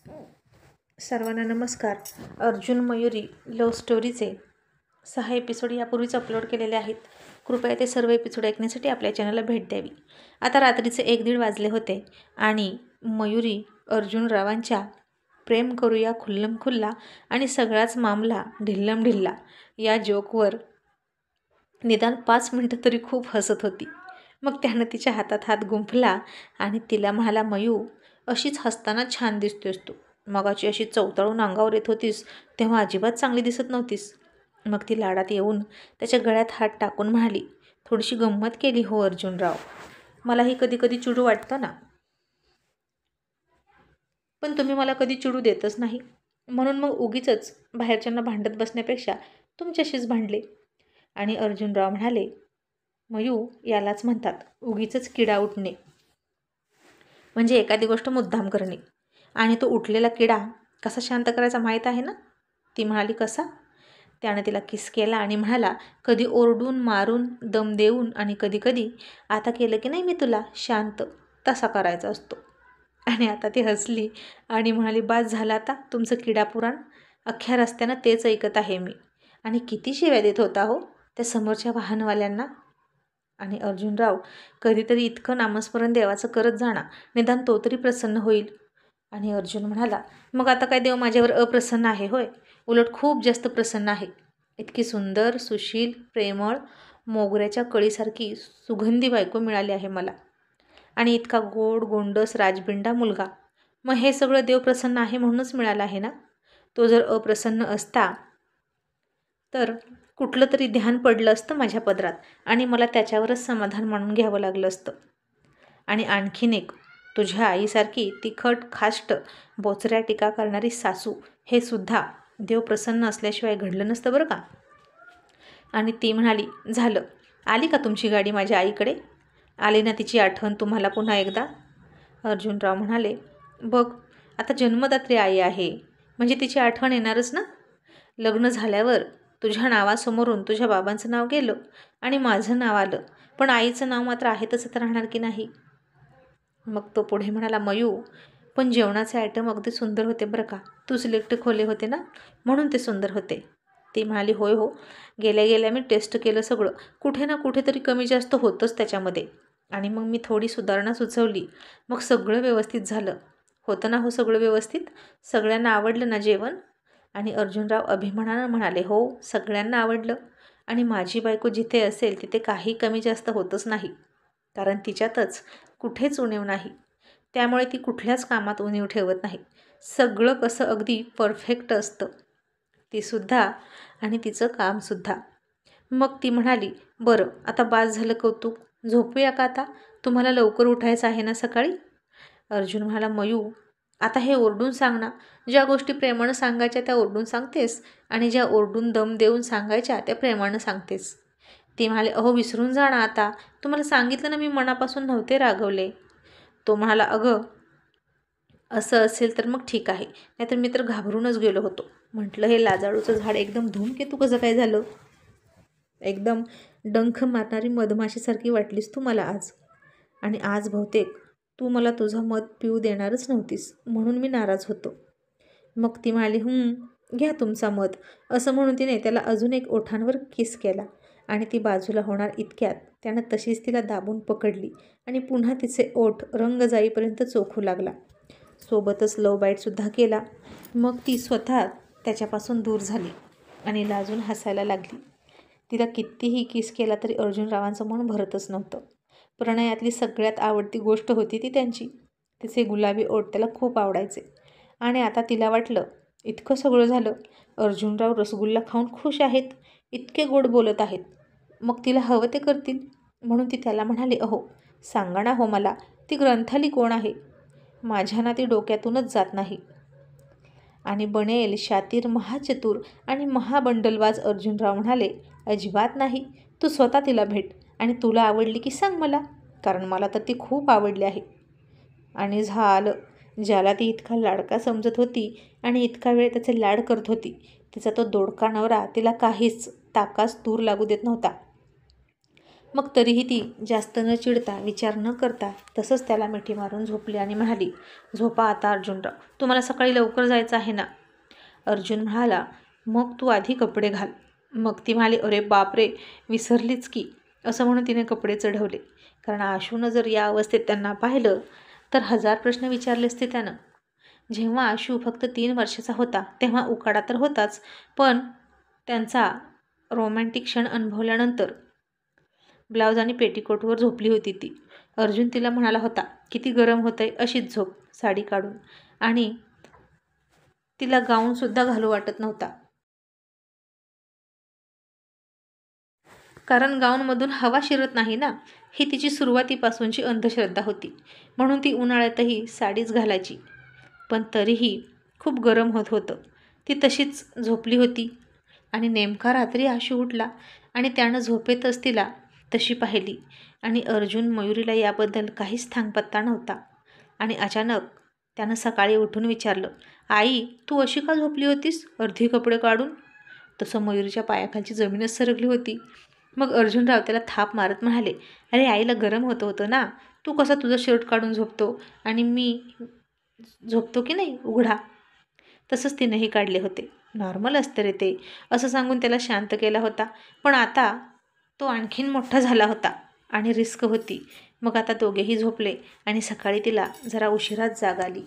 सर्वांना नमस्कार. Arjun Mayuri love स्टोरीचे 6 episode यापूर्वीच अपलोड केलेले आहेत. कृपया ते सर्व एपिसोड ऐकण्यासाठी आपल्या चॅनलला भेट द्यावी. आता रात्रीचे 1-1:30 वाजले होते आणि मयुरी अर्जुनरावांच्या प्रेम करूया खुल्लम खुल्ला आणि सगळाच मामला ढिल्लम ढिल्ला या जोकवर निदान 5 मिनिटं तरी खूप हसत होती. मग त्यानं तिच्या हातात हात गुंफला आणि तिला म्हणाला, मयू अशीच हसताना छान दिसतोस तू. मगाची अशी चवताळून अंगावर येत होतीस तेव्हा अजिबात चांगली दिसत नव्हतीस. मग ती लाडात येऊन त्याच्या गळ्यात हात टाकून म्हणाली, थोडीशी गंमत केली हो अर्जुनराव. मलाही कधी कधी चिडू वाटतं ना, पण तुम्ही मला कधी चिडू देतच नाही. म्हणून मग उगीच बाहेरच्यांना भांडत बसण्यापेक्षा तुमच्याशीच भांडले. आणि अर्जुनराव म्हणाले, मयू यालाच म्हणतात उगीच किडा उठणे, म्हणजे एखादी गोष्ट मुद्दाम करणे. आणि तो उठलेला किडा कसा शांत करायचा माहीत आहे ना? ती म्हणाली, कसा? त्यानं तिला किस केला आणि म्हणाला, कधी ओरडून मारून दम देऊन आणि कधी कधी आता केलं की नाही मी तुला शांत तसा करायचा असतो. आणि आता ती हसली आणि म्हणाली, बास झालं आता तुमचं किडा पुराण. अख्ख्या रस्त्यानं तेच ऐकत आहे मी. आणि किती शिव्या देत होता हो त्या समोरच्या वाहनवाल्यांना. आणि अर्जुनराव कधीतरी इतकं नामस्मरण देवाचं करत जाणार, निदान तो तरी प्रसन्न होईल. आणि अर्जुन म्हणाला, मग आता काय देव माझ्यावर अप्रसन्न आहे होय? उलट खूप जास्त प्रसन्न आहे. इतकी सुंदर, सुशील, प्रेमळ, मोगऱ्याच्या कळीसारखी सुगंधी बायको मिळाली आहे मला. आणि इतका गोड गोंडस राजबिंडा मुलगा. मग हे सगळं देव प्रसन्न आहे म्हणूनच मिळालं आहे ना? तो जर अप्रसन्न असता तर कुठलं तरी ध्यान पडलं असतं माझ्या पदरात आणि मला त्याच्यावरच समाधान मानून घ्यावं लागलं असतं. आणि आणखीन एक, तुझ्या आईसारखी तिखट खाष्ट बोचऱ्या टीका करणारी सासू, हे सुद्धा देव प्रसन्न असल्याशिवाय घडलं नसतं बरं का. आणि ती म्हणाली, झालं, आली का तुमची गाडी माझ्या आईकडे? आली ना तिची आठवण तुम्हाला पुन्हा एकदा? अर्जुनराव म्हणाले, बघ आता जन्मदात्री आई आहे म्हणजे तिची आठवण येणारच ना. लग्न झाल्यावर तुझ्या नावासमोरून तुझ्या बाबांचं नाव गेलं आणि माझं नाव आलं, पण आईचं नाव मात्र आहे तसं राहणार की नाही. मग तो पुढे म्हणाला, मयू पण जेवणाचे आयटम अगदी सुंदर होते बरं का. तू सिलेक्ट खोले होते ना म्हणून ते सुंदर होते. ती म्हणाली, होय हो, गेल्या गेल्या मी टेस्ट केलं सगळं, कुठे ना कुठेतरी कमी जास्त होतंच त्याच्यामध्ये. आणि मग मी थोडी सुधारणा सुचवली, मग सगळं व्यवस्थित झालं. होतं ना हो सगळं व्यवस्थित? सगळ्यांना आवडलं ना जेवण? आणि अर्जुनराव अभिमानानं म्हणाले, हो सगळ्यांना आवडलं. आणि माझी बायको जिथे असेल तिथे काही कमी जास्त होतच नाही, कारण तिच्यातच कुठेच उणीव नाही. त्यामुळे ती कुठल्याच कामात उणीव ठेवत नाही. सगळं कसं अगदी परफेक्ट असतं, तीसुद्धा आणि तिचं कामसुद्धा. मग ती म्हणाली, बरं आता बास झालं कौतुक, झोपूया का आता? तुम्हाला लवकर उठायचं आहे ना सकाळी. अर्जुन म्हणाला, मयू आता हे ओरडून सांग ना. ज्या गोष्टी प्रेमानं सांगायच्या त्या ओरडून सांगतेस आणि ज्या ओरडून दम देऊन सांगायच्या त्या प्रेमानं सांगतेस. ती म्हणाले, अहो विसरून जा ना आता, तुम्हाला सांगितलं ना मी मनापासून नव्हते रागवले. तो म्हणाला, अगं असं असेल तर मग ठीक आहे, नाहीतर मी तर घाबरूनच गेलो होतो. म्हटलं हे लाजाळूचं झाड एकदम धूमकेतू कसं काय झालं? एकदम डंख मारणारी मधमाशीसारखी वाटलीस तू मला आज. आणि आज बहुतेक तू मला तुझं मत पिऊ देणारच नव्हतीस म्हणून मी नाराज होतो. मग ती म्हणाली, घ्या तुमचा मत, असं म्हणून तिने त्याला अजून एक ओठांवर किस केला. आणि ती बाजूला होणार इतक्यात त्यानं तशीच तिला दाबून पकडली आणि पुन्हा तिचे ओठ रंग जाईपर्यंत चोखू लागला. सोबतच लव बाईटसुद्धा केला. मग ती स्वतः त्याच्यापासून दूर झाली आणि लाजून हसायला लागली. तिला कितीही किस केला तरी अर्जुनरावांचं मन भरतच नव्हतं. प्रणयातली सगळ्यात आवडती गोष्ट होती ती त्यांची. तिचे गुलाबी ओठ त्याला खूप आवडायचे. आणि आता तिला वाटलं, इतकं सगळं झालं, अर्जुनराव रसगुल्ला खाऊन खुश आहेत, इतके गोड बोलत आहेत, मग तिला हवं ते करतील. म्हणून ती त्याला म्हणाली, अहो सांगा ना हो मला, ती ग्रंथाली कोण आहे? माझ्या ना ती डोक्यातूनच जात नाही. आणि बनेल शातीर महाचतुर आणि महाबंडलबाज अर्जुनराव म्हणाले, अजिबात नाही, तू स्वतः तिला भेट आणि तुला आवडली की सांग मला, कारण मला तर ती खूप आवडली आहे. आणि झालं, ज्याला ती इतका लाडका समजत होती आणि इतका वेळ त्याचे लाड करत होती, तिचा तो दोडका नवरा तिला काहीच ताकास दूर लागू देत नव्हता. मग तरीही ती जास्त न चिडता विचार न करता तसंच त्याला मिठी मारून झोपली आणि म्हणाली, झोपा आता अर्जुनराव, तुम्हाला सकाळी लवकर जायचं आहे ना. अर्जुन म्हणाला, मग तू आधी कपडे घाल. मग ती म्हणाली, अरे बापरे, विसरलीच की. असं म्हणून तिने कपडे चढवले, कारण आशूनं जर या अवस्थेत त्यांना पाहिलं तर 1000 प्रश्न विचारले असते त्यानं. जेव्हा आशू फक्त 3 वर्षाचा होता तेव्हा उकाडा तर होताच, पण त्यांचा रोमॅन्टिक क्षण अनुभवल्यानंतर ब्लाऊज आणि पेटीकोटवर झोपली होती ती. अर्जुन तिला म्हणाला होता, किती गरम होतंय, अशीच झोप साडी काढून. आणि तिला गाऊनसुद्धा घालू वाटत नव्हता, कारण गाऊनमधून हवा शिरत नाही ना. ही तिची सुरुवातीपासूनची अंधश्रद्धा होती, म्हणून ती उन्हाळ्यातही साडीच घालायची. पण तरीही खूप गरम होत होतं. ती तशीच झोपली होती आणि नेमका रात्री आशू उठला आणि त्यानं झोपेतच तिला तशी पाहिली. आणि अर्जुन मयुरीला याबद्दल काहीच थांगपत्ता नव्हता. आणि अचानक त्यानं सकाळी उठून विचारलं, आई तू अशी का झोपली होतीस अर्धी कपडे काढून. तसं मयुरीच्या पायाखालची जमीनच सरकली होती. मग अर्जुनराव त्याला थाप मारत म्हणाले, अरे आईला गरम होतं ना, तू कसा तुझं शर्ट काढून झोपतो आणि मी झोपतो की नाही उघडा. तसंच तिनेही काढले होते. नॉर्मल असतं रे ते, असं सांगून त्याला शांत केला होता. पण आता तो आणखीन मोठा झाला होता आणि रिस्क होती. मग आता दोघेही झोपले आणि सकाळी तिला जरा उशिराच जाग आली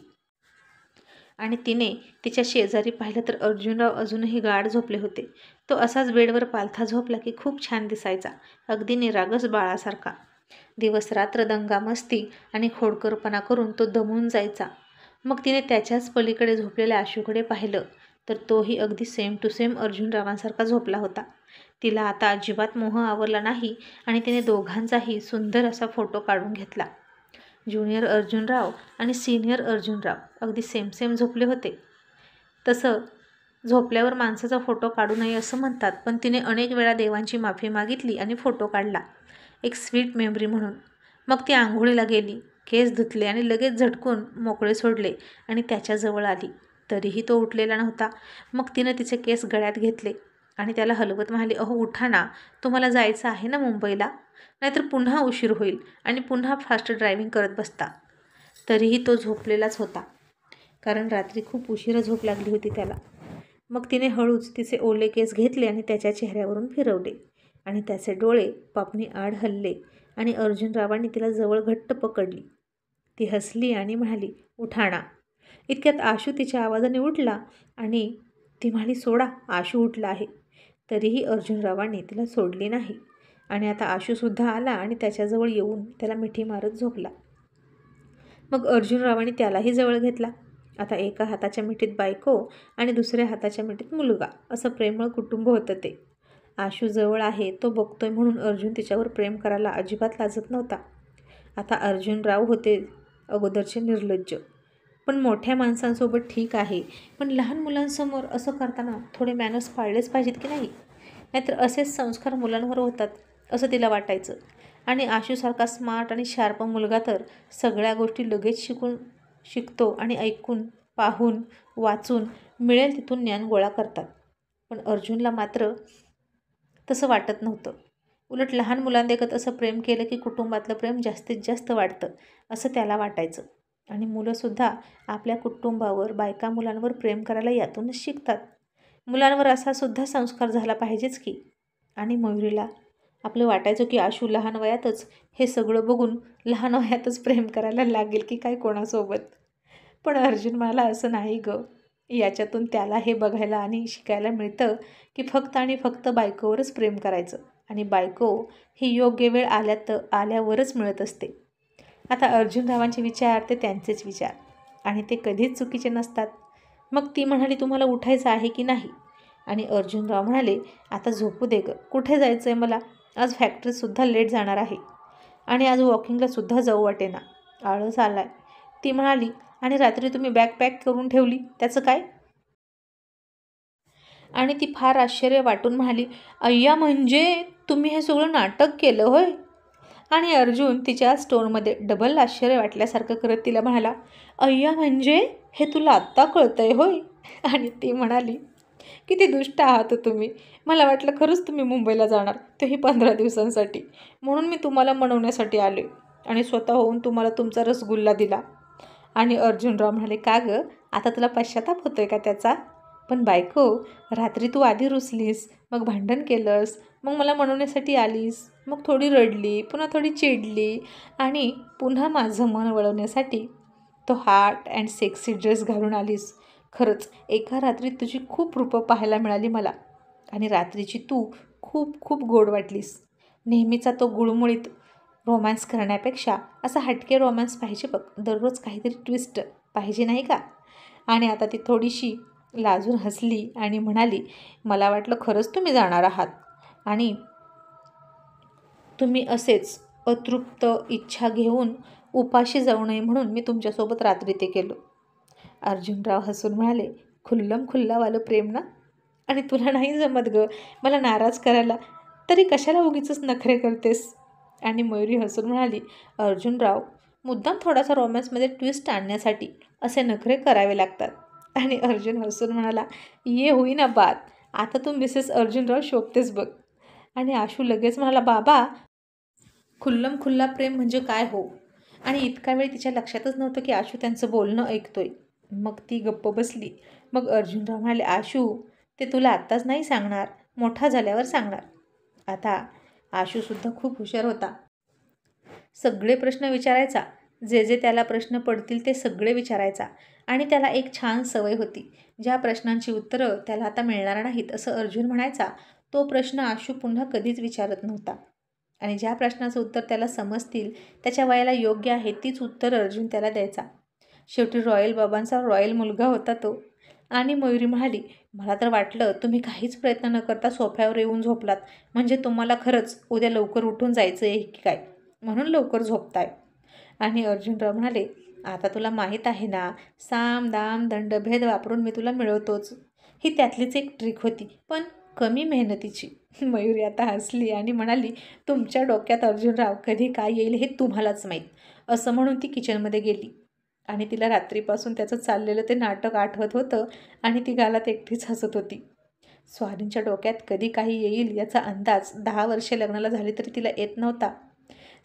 आणि तिने तिच्या शेजारी पाहिलं तर अर्जुनराव अजूनही गाढ झोपले होते. तो असाच बेडवर पालथा झोपला की खूप छान दिसायचा, अगदी निरागस बाळासारखा. दिवस रात्र दंगा मस्ती आणि खोडकरपणा करून तो दमून जायचा. मग तिने त्याच्याच पलीकडे झोपलेल्या आशूकडे पाहिलं तर तोही अगदी सेम टू सेम अर्जुनरावांसारखा झोपला होता. तिला आता अजिबात मोह आवरला नाही आणि तिने दोघांचाही सुंदर असा फोटो काढून घेतला. ज्युनियर अर्जुनराव आणि सिनियर अर्जुनराव अगदी सेम सेम झोपले होते. तसं झोपल्यावर माणसाचा फोटो काढू नये असं म्हणतात, पण तिने अनेक वेळा देवांची माफी मागितली आणि फोटो काढला, एक स्वीट मेमरी म्हणून. मग ती आंघोळीला गेली, केस धुतले आणि लगेच झटकून मोकळे सोडले आणि त्याच्याजवळ आली. तरीही तो उठलेला नव्हता. मग तिनं तिचे केस गळ्यात घेतले आणि त्याला हलवत म्हणाली, अहो उठा ना, तुम्हाला जायचं आहे ना मुंबईला, नाहीतर पुन्हा उशीर होईल आणि पुन्हा फास्ट ड्रायव्हिंग करत बसता. तरीही तो झोपलेलाच होता, कारण रात्री खूप उशिरा झोप लागली होती त्याला. मग तिने हळूच तिचे ओले केस घेतले आणि त्याच्या चेहऱ्यावरून फिरवले आणि त्याचे डोळे पापणी आड हलले आणि अर्जुनरावांनी तिला जवळ घट्ट पकडली. ती हसली आणि म्हणाली, उठाणा. इतक्यात आशू तिच्या आवाजाने उठला आणि ती म्हणाली, सोडा, आशू उठला आहे. तरीही अर्जुनरावांनी तिला सोडली नाही आणि आता आशूसुद्धा आला आणि त्याच्याजवळ येऊन त्याला मिठी मारत झोपला. मग अर्जुनरावांनी त्यालाही जवळ घेतला. आता एका हाताच्या मिठीत बायको आणि दुसऱ्या हाताच्या मिठीत मुलगा, असं प्रेमळ कुटुंब होतं ते. आशू जवळ आहे तो बघतोय म्हणून अर्जुन तिच्यावर प्रेम करायला अजिबात लाजत नव्हता. आता अर्जुनराव होते अगोदरचे निर्लज्ज. पण मोठ्या माणसांसोबत ठीक आहे, पण लहान मुलांसमोर असं करताना थोडे मॅनर्स पाळलेच पाहिजेत की नाही, नाहीतर असेच संस्कार मुलांवर होतात असं तिला वाटायचं. आणि आशूसारखा स्मार्ट आणि शार्प मुलगा तर सगळ्या गोष्टी लगेच शिकतो आणि ऐकून, पाहून, वाचून मिळेल तिथून ज्ञान गोळा करतात. पण अर्जुनला मात्र तसं वाटत नव्हतं. उलट लहान मुलांदेखत असं प्रेम केलं की कुटुंबातलं प्रेम जास्तीत जास्त वाढतं असं त्याला वाटायचं. आणि मुलंसुद्धा आपल्या कुटुंबावर, बायका मुलांवर प्रेम करायला यातूनच शिकतात. मुलांवर असा सुद्धा संस्कार झाला पाहिजेच की. आणि मयुरीला आपलं वाटायचं की आशू लहान वयातच हे सगळं बघून लहान वयातच प्रेम करायला लागेल की काय कोणासोबत. पण अर्जुन मला असं नाही गं. याच्यातून त्याला हे बघायला आणि शिकायला मिळतं की फक्त आणि फक्त बायकोवरच प्रेम करायचं आणि बायको ही योग्य वेळ आल्यावरच मिळत असते. आता अर्जुनरावांचे विचार ते त्यांचेच विचार आणि ते कधीच चुकीचे नसतात. मग ती म्हणाली, तुम्हाला उठायचं आहे की नाही. आणि अर्जुनराव म्हणाले, आता झोपू दे गं, कुठे जायचं आहे मला, आज फॅक्टरीतसुद्धा लेट जाणार आहे आणि आज वॉकिंगलासुद्धा जाऊ वाटेना, आळस आला आहे. ती म्हणाली, आणि रात्री तुम्ही बॅग पॅक करून ठेवली त्याचं काय. आणि ती फार आश्चर्य वाटून म्हणाली, अय्या म्हणजे तुम्ही हे सगळं नाटक केलं होय. आणि अर्जुन तिच्याच टोनमध्ये डबल आश्चर्य वाटल्यासारखं करत तिला म्हणाला, अय्या म्हणजे हे तुला आत्ता कळतंय होय. आणि ती म्हणाली, किती दुष्ट आहात हो तुम्ही. मला वाटलं खरंच तुम्ही मुंबईला जाणार, तेही 15 दिवसांसाठी. म्हणून मी तुम्हाला मनवण्यासाठी आले आणि स्वतः होऊन तुम्हाला तुमचा रसगुल्ला दिला. आणि अर्जुनराव म्हणाले, का गं, आता तुला पश्चाताप होतोय का त्याचा? पण बायको, रात्री तू आधी रुसलीस, मग भांडण केलंस, मग मला मनवण्यासाठी आलीस, मग थोडी रडली, पुन्हा थोडी चिडली आणि पुन्हा माझं मन वळवण्यासाठी तो हॉट अँड सेक्सी ड्रेस घालून आलीस. खरंच एका रात्रीत तुझी खूप रूपं पाहायला मिळाली मला आणि रात्रीची तू खूप खूप गोड वाटलीस. नेहमीचा तो गुळमुळीत रोमॅन्स करण्यापेक्षा असा हटके रोमॅन्स पाहिजे बघ. दररोज काहीतरी ट्विस्ट पाहिजे नाही का? आणि आता ती थोडीशी लाजून हसली आणि म्हणाली, मला वाटलं खरंच तुम्ही जाणार आहात आणि तुम्ही असेच अतृप्त इच्छा घेऊन उपाशी जाऊ नये म्हणून मी तुमच्यासोबत रात्री ते केलं. अर्जुनराव हसून म्हणाले, खुल्लम खुल्लावालं प्रेम ना? आणि तुला नाही जमत गं मला नाराज करायला, तरी कशाला उगीचच नखरे करतेस? आणि मयुरी हसून म्हणाली, अर्जुनराव, मुद्दाम थोडासा रोमॅन्समध्ये ट्विस्ट आणण्यासाठी असे नखरे करावे लागतात. आणि अर्जुन हसून म्हणाला, ये होई ना बात, आता तू मिसेस अर्जुनराव शोभतेस बघ. आणि आशू लगेच म्हणाला, बाबा, खुल्लम खुल्ला प्रेम म्हणजे काय हो? आणि इतका वेळ तिच्या लक्षातच नव्हतं की आशू त्यांचं बोलणं ऐकतोय. मग ती गप्प बसली. मग अर्जुनराव म्हणाले, आशू, ते तुला आत्ताच नाही सांगणार, मोठा झाल्यावर सांगणार. आता आशूसुद्धा खूप हुशार होता. सगळे प्रश्न विचारायचा, जे जे त्याला प्रश्न पडतील ते सगळे विचारायचा. आणि त्याला एक छान सवय होती, ज्या प्रश्नांची उत्तरं त्याला आता मिळणार नाहीत असं अर्जुन म्हणायचा, तो प्रश्न आशू पुन्हा कधीच विचारत नव्हता. आणि ज्या प्रश्नाचं उत्तर त्याला समजतील, त्याच्या वयाला योग्य आहे, तीच उत्तर अर्जुन त्याला द्यायचा. शेवटी रॉयल बाबांचा रॉयल मुलगा होता तो. आणि मयुरी म्हणाली, मला तर वाटलं तुम्ही काहीच प्रयत्न न करता सोफ्यावर येऊन झोपलात, म्हणजे तुम्हाला खरंच उद्या लवकर उठून जायचं आहे की काय, म्हणून लवकर झोपताय. आणि अर्जुनराव म्हणाले, आता तुला माहीत आहे ना, साम दाम दंडभेद वापरून मी तुला मिळवतोच. ही त्यातलीच एक ट्रिक होती, पण कमी मेहनतीची. मयुरी आता हसली आणि म्हणाली, तुमच्या डोक्यात अर्जुनराव कधी काय येईल हे तुम्हालाच माहीत. असं म्हणून ती किचनमध्ये गेली. आणि तिला रात्रीपासून त्याचं चाललेलं ते नाटक आठवत होतं आणि ती गालात एकटीच हसत होती. स्वारींच्या डोक्यात कधी काही येईल याचा अंदाज 10 वर्षे लग्नाला झाली तरी तिला येत नव्हता.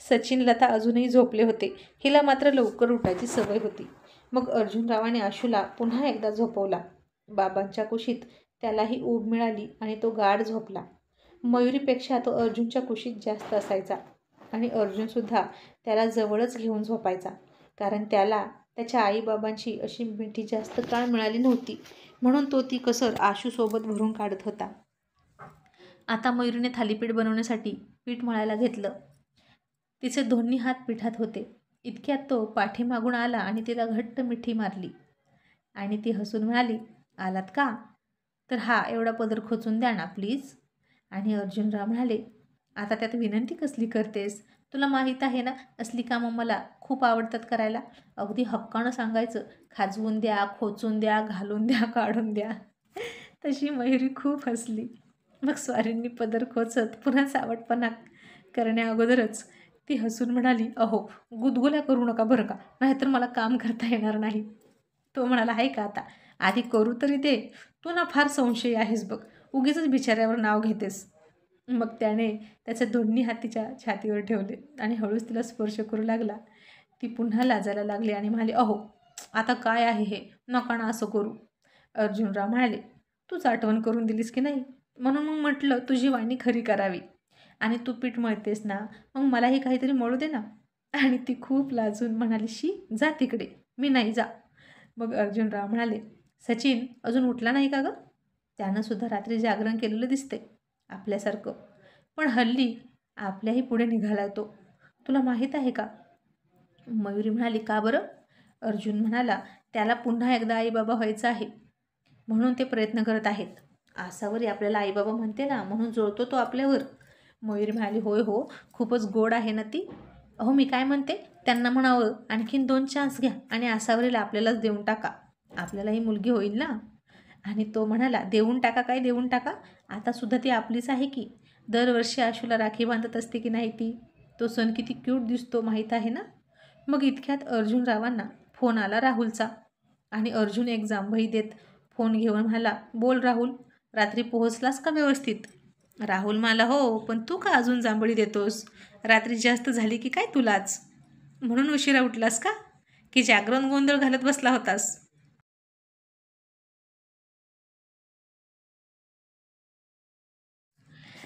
सचिन लता अजूनही झोपले होते. हिला मात्र लवकर उठायची सवय होती. मग अर्जुनरावाने आशूला पुन्हा एकदा झोपवला. बाबांच्या कुशीत त्यालाही ऊब मिळाली आणि तो गाढ झोपला. मयुरीपेक्षा तो अर्जुनच्या कुशीत जास्त असायचा आणि अर्जुनसुद्धा त्याला जवळच घेऊन झोपायचा, कारण त्याला त्याच्या आईबाबांची अशी मिठी जास्त काळ मिळाली नव्हती, म्हणून तो ती कसर आशूसोबत भरून काढत होता. आता मयुरीने थालीपीठ बनवण्यासाठी पीठ मळायला घेतलं. तिचे दोन्ही हात पिठात होते. इतक्यात तो पाठीमागून आला आणि तिला घट्ट मिठी मारली. आणि ती हसून म्हणाली, आलात का? तर हा एवढा पदर खोचून द्या ना प्लीज. आणि अर्जुनराव म्हणाले, आता त्यात विनंती कसली करतेस? तुला माहीत आहे ना, असली कामं मला खूप आवडतात करायला. अगदी हक्कानं सांगायचं, खाजवून द्या, खोचून द्या, घालून द्या, काढून द्या. तशी मयुरी खूप हसली. मग स्वारींनी पदर खोचत पुन्हा सावटपणा करण्याअगोदरच ती हसून म्हणाली, अहो, गुदगुल्या करू नका बरं का, नाहीतर मला काम करता येणार नाही. तो म्हणाला, आहे का आता, आधी करू तरी दे. तू ना फार संशयी आहेस बघ, उगीच बिचाऱ्यावर नाव घेतेस. मग त्याने त्याचे दोन्ही हात तिच्या छातीवर ठेवले आणि हळूच तिला स्पर्श करू लागला. ती पुन्हा लाजायला लागली आणि म्हणाली, अहो, आता काय आहे हे, नका ना असं करू. अर्जुनराव म्हणाले, तूच आठवण करून दिलीस की नाही, म्हणून मग म्हटलं तुझी वाणी खरी करावी. आणि तू पीठ मळतेस ना, मग मलाही काहीतरी मळू दे ना. आणि ती खूप लाजून म्हणाली, शी, जा तिकडे, मी नाही, जा. मग अर्जुनराव म्हणाले, सचिन अजून उठला नाही का गं? त्यानं सुद्धा रात्री जागरण केलेलं दिसते आपल्यासारखं, पण हल्ली आपल्याही पुढे निघाला तो, तुला माहीत आहे का? मयुरी म्हणाली, का बरं? अर्जुन म्हणाला, त्याला पुन्हा एकदा आईबाबा व्हायचं आहे, म्हणून ते प्रयत्न करत आहेत. आसावरी आपल्याला आईबाबा म्हणते ना, म्हणून जुळतो तो आपल्यावर. मयुरी म्हणाली, होय हो, खूपच गोड आहे ना ती. अहो, मी काय म्हणते, त्यांना म्हणावं आणखीन 2 चान्स घ्या आणि आसावरीला आपल्यालाच देऊन टाका, आपल्यालाही मुलगी होईल ना. आणि तो म्हणाला, देऊन टाका काय देऊन टाका, आता सुद्धा ती आपलीच आहे की. दरवर्षी आशूला राखी बांधत असते की नाही ती. तो सण किती क्यूट दिसतो माहीत आहे ना. मग इतक्यात अर्जुनरावांना फोन आला राहुलचा. आणि अर्जुन एक जांभई देत फोन घेऊन म्हणाला, बोल राहुल, रात्री पोहोचलास का व्यवस्थित? राहुल म्हणाला, हो, पण तू का अजून जांभळी देतोस? रात्री जास्त झाली की काय तुलाच? म्हणून उशिरा उठलास का? की जागरण गोंधळ घालत बसला होतास?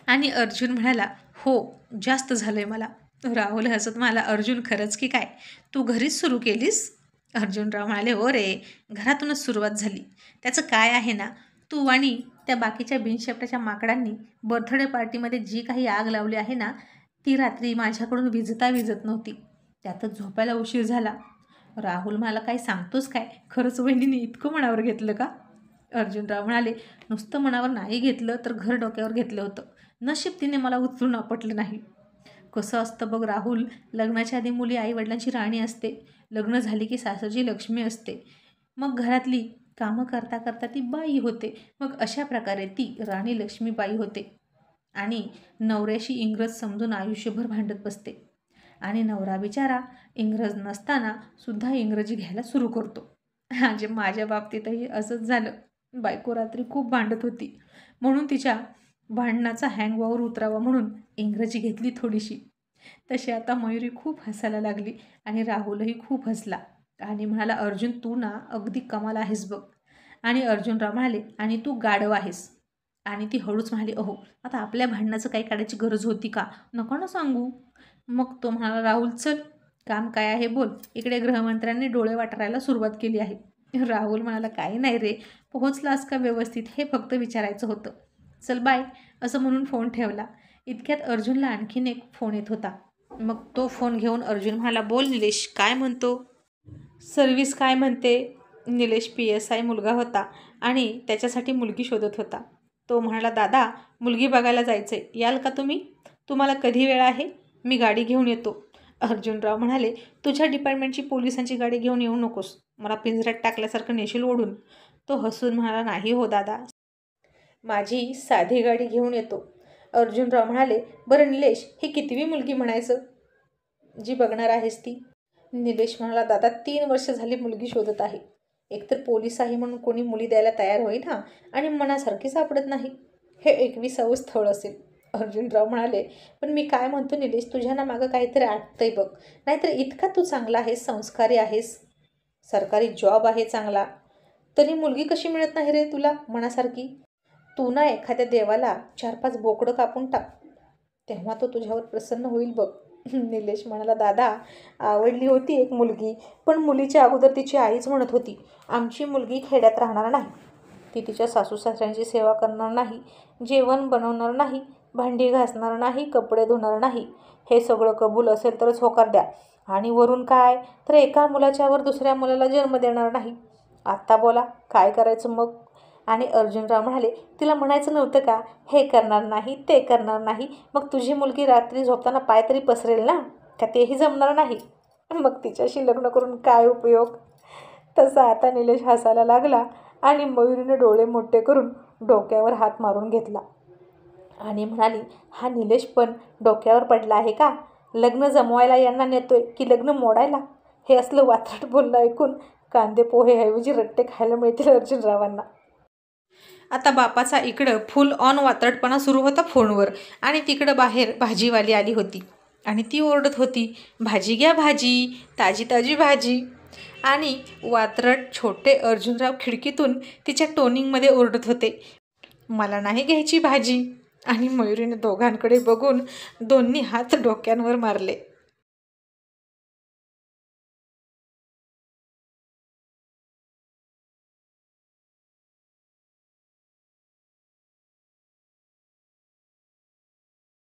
आणि अर्जुन म्हणाला, हो, जास्त झालंय मला. राहुल हसत म्हणाला, अर्जुन खरंच की काय? तू घरीच सुरू केलीस? अर्जुनराव म्हणाले, हो रे, घरातूनच सुरुवात झाली. त्याचं काय आहे ना, तू आणि त्या बाकीच्या बिनशेपटाच्या माकडांनी बर्थडे पार्टीमध्ये जी काही आग लावली आहे ना, ती रात्री माझ्याकडून विझत नव्हती. त्यातच झोपायला उशीर झाला. राहुल म्हणाला, काय सांगतोस काय? खरंच वहिनीने इतकं मनावर घेतलं का? अर्जुनराव म्हणाले, नुसतं मनावर नाही घेतलं तर घर डोक्यावर घेतलं होतं. नशीब तिने मला उचलून आपटलं नाही. कसं असतं बघ राहुल, लग्नाच्या आधी मुली आईवडिलांची राणी असते, लग्न झाली की सासूची लक्ष्मी असते, मग घरातली कामं करता करता ती बाई होते, मग अशा प्रकारे ती राणी लक्ष्मीबाई होते आणि नवऱ्याशी इंग्रज समजून आयुष्यभर भांडत बसते. आणि नवरा बिचारा इंग्रज नसताना सुद्धा इंग्रजी घ्यायला सुरू करतो. म्हणजे माझ्या बाबतीतही असंच झालं. बायको रात्री खूप भांडत होती, म्हणून तिच्या भांडणाचा हँगओव्हर उतरावा म्हणून इंग्रजी घेतली थोडीशी. तशी आता मयुरी खूप हसायला लागली आणि राहुलही खूप हसला आणि म्हणाला, अर्जुन तू ना अगदी कमाल आहेस बघ. आणि अर्जुनराव म्हणाले, आणि तू गाढव आहेस. आणि ती हळूच म्हणाली, अहो, आता आपल्या भांडणाचं काही काढायची गरज होती का? नको ना सांगू. मग तो म्हणाला, राहुल चल, काम काय आहे बोल. इकडे गृहमंत्र्यांनी डोळे वाटारायला सुरुवात केली आहे. राहुल म्हणाला, काही नाही रे, पोहोचलास का व्यवस्थित हे फक्त विचारायचं होतं. चल बाय, असं म्हणून फोन ठेवला. इतक्यात अर्जुनला आणखीन एक फोन येत होता. मग तो फोन घेऊन अर्जुन म्हणाला, बोल निलेश, काय म्हणतो? सर्व्हिस काय म्हणते? निलेश PSI मुलगा होता आणि त्याच्यासाठी मुलगी शोधत होता. तो म्हणाला, दादा, मुलगी बघायला जायचंय, याल का तुम्ही? तुम्हाला कधी वेळ आहे? मी गाडी घेऊन येतो. अर्जुनराव म्हणाले, तुझ्या डिपार्टमेंटची पोलिसांची गाडी घेऊन येऊ नकोस, मला पिंजऱ्यात टाकल्यासारखं नेशील ओढून. तो हसून म्हणाला, नाही हो दादा, माझी साधी गाडी घेऊन येतो. अर्जुनराव म्हणाले, बरं निलेश, ही कितवी मुलगी म्हणायचं जी बघणार आहेस ती? निलेश म्हणाला, दादा 3 वर्ष झाली मुलगी शोधत आहे. एकतर पोलीस आहे म्हणून कोणी मुली द्यायला तयार होईना आणि मनासारखी सापडत नाही. हे 21वे स्थळ असेल. अर्जुनराव म्हणाले, पण मी काय म्हणतो निलेश, तुझ्या ना मागं काहीतरी आटतंय बघ. नाहीतर इतका तू चांगला आहेस, संस्कारी आहेस, सरकारी जॉब आहे चांगला, तरी मुलगी कशी मिळत नाही रे तुला मनासारखी? तू ना एखाद्या देवाला 4-5 बोकडं कापून टाक, तेव्हा तो तुझ्यावर प्रसन्न होईल बघ. निलेश म्हणाला, दादा, आवडली होती एक मुलगी, पण मुलीच्या अगोदर तिची आईच म्हणत होती, आमची मुलगी खेड्यात राहणार नाही. ती तिच्या सासू सासऱ्यांची सेवा करणार नाही, जेवण बनवणार नाही, भांडी घासणार नाही, कपडे धुणार नाही. हे सगळं कबूल असेल तरच होकार द्या. आणि वरून काय तर एका मुलाच्यावर दुसऱ्या मुलाला जन्म देणार नाही. आत्ता बोला, काय करायचं मग? आणि अर्जुनराव म्हणाले, तिला म्हणायचं नव्हतं का, हे करणार नाही, ते करणार नाही, मग तुझी मुलगी रात्री झोपताना पाय तरी पसरेल ना, का तेही जमणार नाही? मग तिच्याशी लग्न करून काय उपयोग? तसा आता निलेश हसायला लागला आणि मयुरीने डोळे मोठे करून डोक्यावर हात मारून घेतला आणि म्हणाली, हा निलेश पण डोक्यावर पडला आहे का? लग्न जमवायला यांना नेतोय की लग्न मोडायला? हे असलं वात्रट बोलणं ऐकून कांदे पोहेऐवजी रट्टे खायला मिळतील अर्जुनरावांना. आता बापाचा इकडं फुल ऑन वात्रटपणा सुरू होता फोनवर आणि तिकडं बाहेर भाजीवाली आली होती आणि ती ओरडत होती, भाजी घ्या भाजी, ताजी ताजी भाजी. आणि वात्रट छोटे अर्जुनराव खिडकीतून तिच्या टोनिंगमध्ये ओरडत होते, मला नाही घ्यायची भाजी. आणि मयुरीने दोघांकडे बघून दोन्ही हात डोक्यांवर मारले.